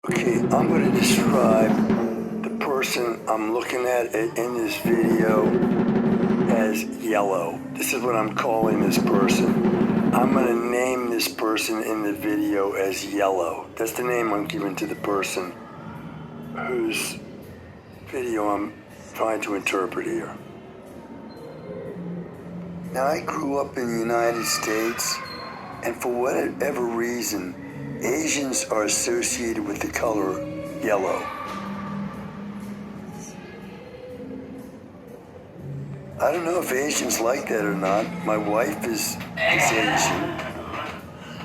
Okay, I'm going to describe the person I'm looking at in this video as yellow. This is what I'm calling this person. I'm going to name this person in the video as yellow. That's the name I'm giving to the person whose video I'm trying to interpret here. Now, I grew up in the United States, and for whatever reason, Asians are associated with the color yellow. I don't know if Asians like that or not. My wife is Asian,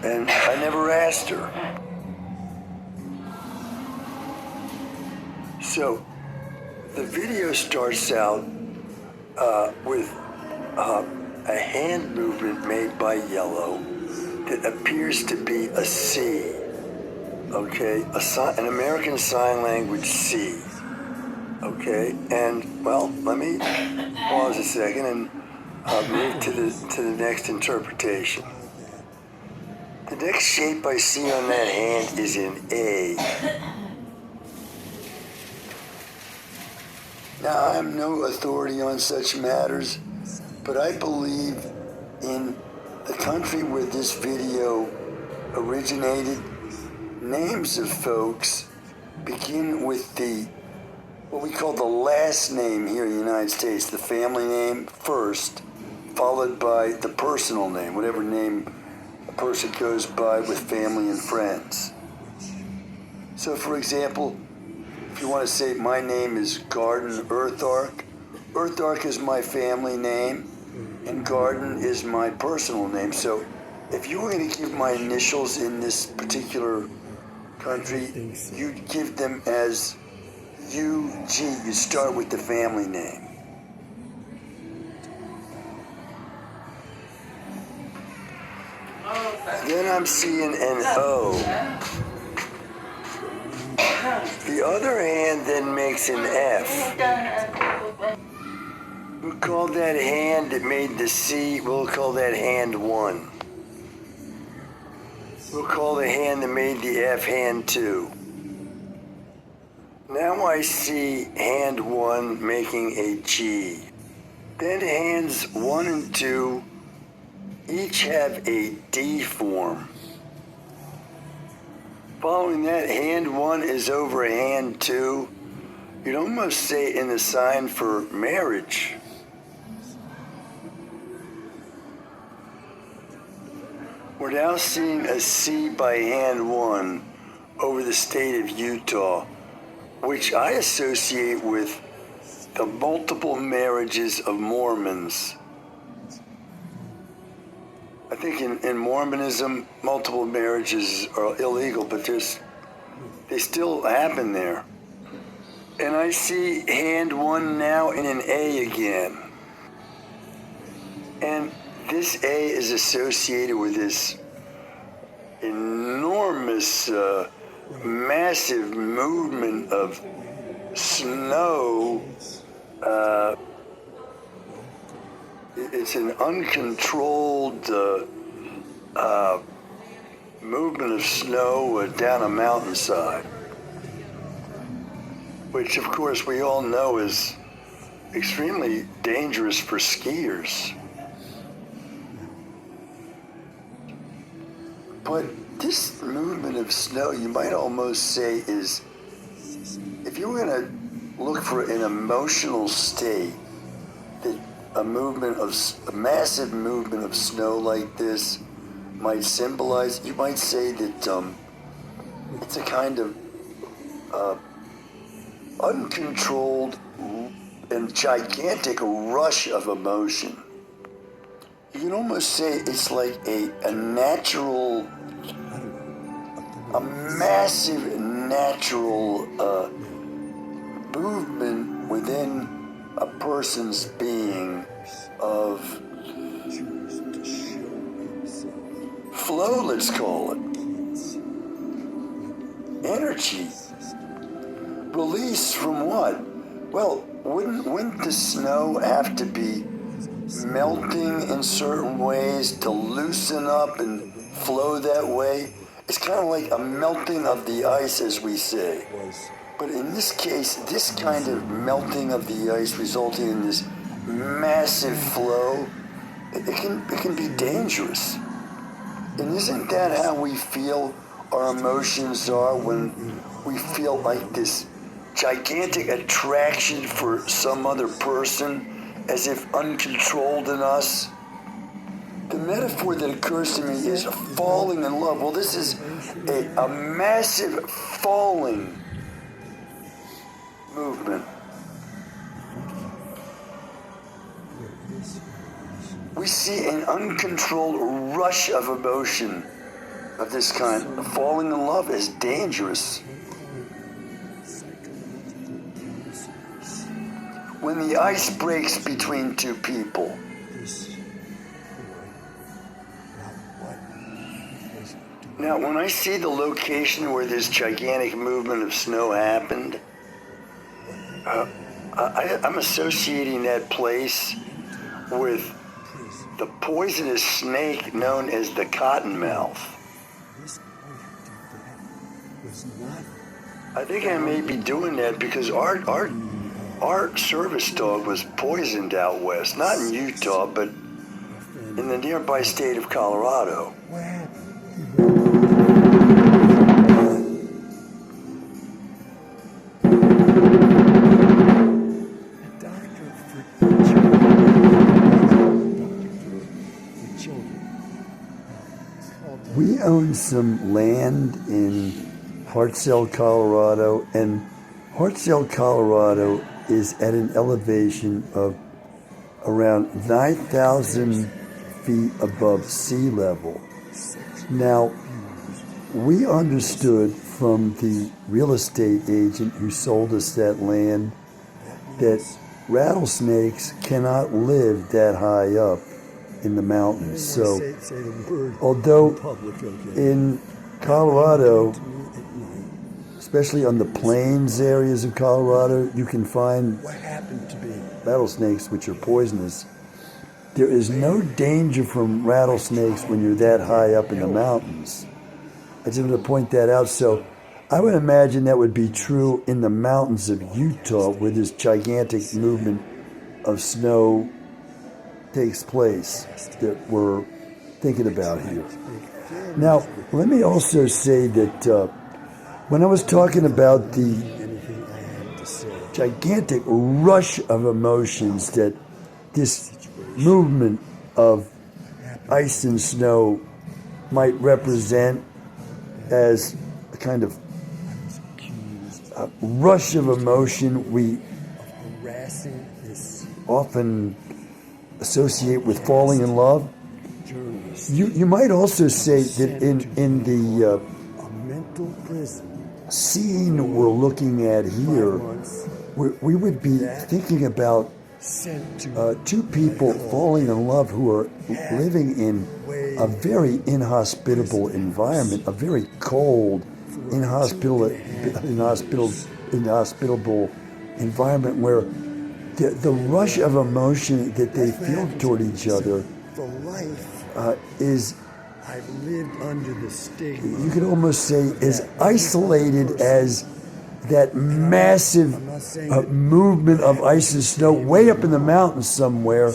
and I never asked her. So, the video starts out with a hand movement made by yellow that appears to be a C. Okay, an American Sign Language C. Okay, and well, let me pause a second and move to the next interpretation. The next shape I see on that hand is an A. Now, I'm no authority on such matters, but I believe in the country where this video originated, names of folks begin with what we call the last name here in the United States, the family name first, followed by the personal name, whatever name a person goes by with family and friends. So, for example, if you want to say my name is Garden Earthark, Earthark is my family name, and Garden is my personal name. So, if you were going to give my initials in this particular country, you'd give them as UG. You start with the family name. Then I'm seeing an O. The other hand then makes an F. We'll call that hand that made the C, we'll call that hand 1. We'll call the hand that made the F hand 2. Now I see hand 1 making a G. Then hands 1 and 2 each have a D form. Following that, hand 1 is over hand 2. You'd almost say in the sign for marriage. We're now seeing a C by hand 1 over the state of Utah, which I associate with the multiple marriages of Mormons. I think in Mormonism, multiple marriages are illegal, but they still happen there. And I see hand 1 now in an A again. And this A is associated with this enormous, massive movement of snow. It's an uncontrolled movement of snow down a mountainside, which of course we all know is extremely dangerous for skiers. But this movement of snow, you might almost say, is, if you were going to look for an emotional state that a massive movement of snow like this might symbolize, you might say that it's a kind of uncontrolled and gigantic rush of emotion. You can almost say it's like a massive natural movement within a person's being of flow, let's call it, energy, release from what? Well, wouldn't the snow have to be melting in certain ways to loosen up and flow that way? It's kind of like a melting of the ice, as we say. But in this case, this kind of melting of the ice resulting in this massive flow, it can be dangerous. And isn't that how we feel our emotions are when we feel like this gigantic attraction for some other person, as if uncontrolled in us? The metaphor that occurs to me is falling in love. Well, this is a massive falling movement. We see an uncontrolled rush of emotion of this kind. Falling in love is dangerous. When the ice breaks between two people, now, when I see the location where this gigantic movement of snow happened, I'm associating that place with the poisonous snake known as the cottonmouth. I think I may be doing that because our service dog was poisoned out west, not in Utah, but in the nearby state of Colorado. We own some land in Hartselle, Colorado, and Hartselle, Colorado is at an elevation of around 9,000 feet above sea level. Now, we understood from the real estate agent who sold us that land that rattlesnakes cannot live that high up in the mountains. So, although in Colorado, especially on the plains areas of Colorado, you can find rattlesnakes which are poisonous, there is no danger from rattlesnakes when you're that high up in the mountains. I just want to point that out. So I would imagine that would be true in the mountains of Utah, where this gigantic movement of snow takes place that we're thinking about here. Now, let me also say that when I was talking about the gigantic rush of emotions that this movement of ice and snow might represent as a kind of rush of emotion we often associate with falling in love. You might also say that in the scene we're looking at here, we would be thinking about two people falling in love who are living in a very inhospitable environment, a very cold, inhospitable environment where the rush of emotion that they feel toward each other is, you could almost say, as isolated as that massive movement of ice and snow way up in the mountains somewhere,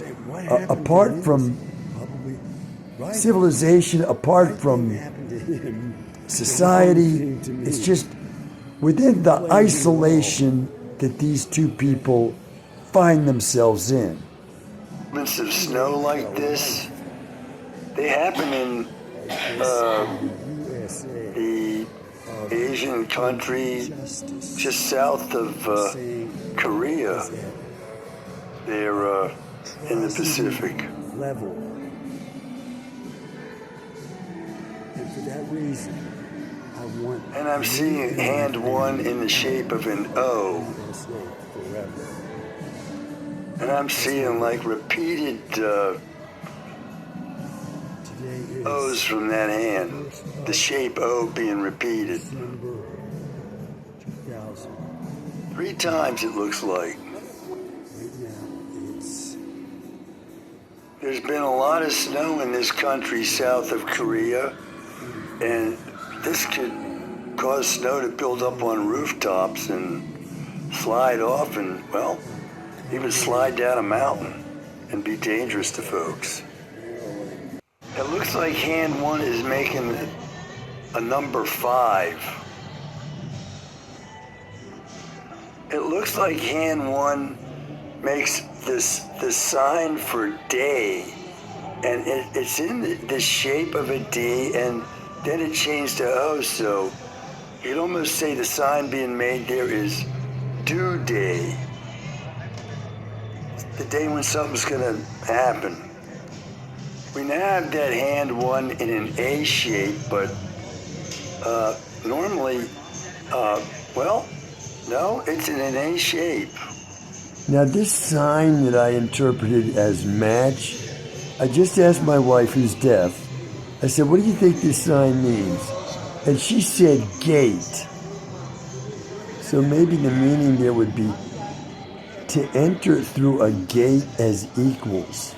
apart from civilization, apart from society. It's just within the isolation that these two people find themselves in. Movements of snow like this, they happen in the Asian country just south of Korea. They're in the Pacific. And for that reason, I want. And I'm seeing hand one in the shape of an O. And I'm seeing like repeated O's from that hand. The shape O being repeated. 3 times it looks like. There's been a lot of snow in this country south of Korea, and this could cause snow to build up on rooftops and slide off and, well, even slide down a mountain and be dangerous to folks. It looks like hand one is making a number 5. It looks like hand one makes the sign for day, and it's in the shape of a D, and then it changed to O, so you'd almost say the sign being made there is due day. The day when something's gonna happen. We now have that hand one in an A shape, but normally, well, no, it's in an A shape. Now this sign that I interpreted as match, I just asked my wife who's deaf, I said, what do you think this sign means? And she said gate. So maybe the meaning there would be to enter through a gate as equals.